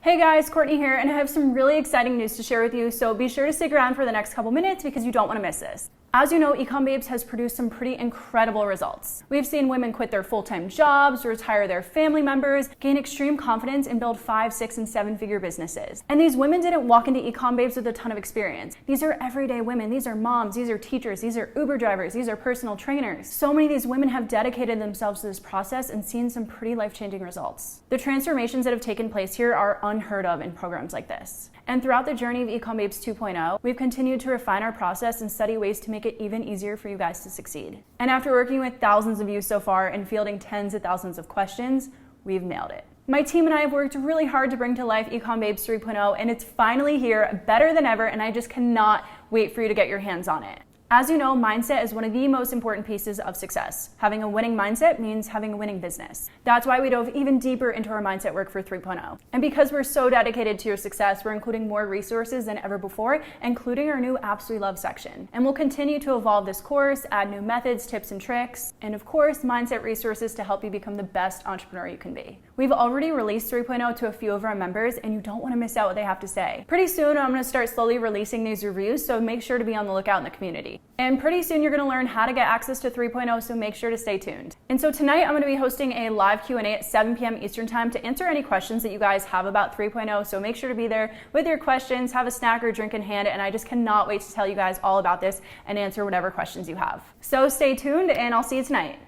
Hey guys, Courtney here, and I have some really exciting news to share with you, so be sure to stick around for the next couple minutes because you don't want to miss this. As you know, eCom Babes has produced some pretty incredible results. We've seen women quit their full-time jobs, retire their family members, gain extreme confidence, and build 5, 6, and 7-figure businesses. And these women didn't walk into eCom Babes with a ton of experience. These are everyday women. These are moms. These are teachers. These are Uber drivers. These are personal trainers. So many of these women have dedicated themselves to this process and seen some pretty life-changing results. The transformations that have taken place here are unheard of in programs like this. And throughout the journey of eCom Babes 2.0, we've continued to refine our process and study ways to make it even easier for you guys to succeed. And after working with thousands of you so far and fielding tens of thousands of questions, we've nailed it. My team and I have worked really hard to bring to life eCom Babes 3.0, and it's finally here, better than ever, and I just cannot wait for you to get your hands on it. As you know, mindset is one of the most important pieces of success. Having a winning mindset means having a winning business. That's why we dove even deeper into our mindset work for 3.0. And because we're so dedicated to your success, we're including more resources than ever before, including our new Apps We Love section. And we'll continue to evolve this course, add new methods, tips, and tricks, and of course, mindset resources to help you become the best entrepreneur you can be. We've already released 3.0 to a few of our members, and you don't want to miss out what they have to say. Pretty soon, I'm going to start slowly releasing these reviews, so make sure to be on the lookout in the community. And pretty soon you're going to learn how to get access to 3.0, so make sure to stay tuned. And so tonight I'm going to be hosting a live Q&A at 7 p.m. Eastern time to answer any questions that you guys have about 3.0, so make sure to be there with your questions, have a snack or drink in hand, and I just cannot wait to tell you guys all about this and answer whatever questions you have. So stay tuned, and I'll see you tonight.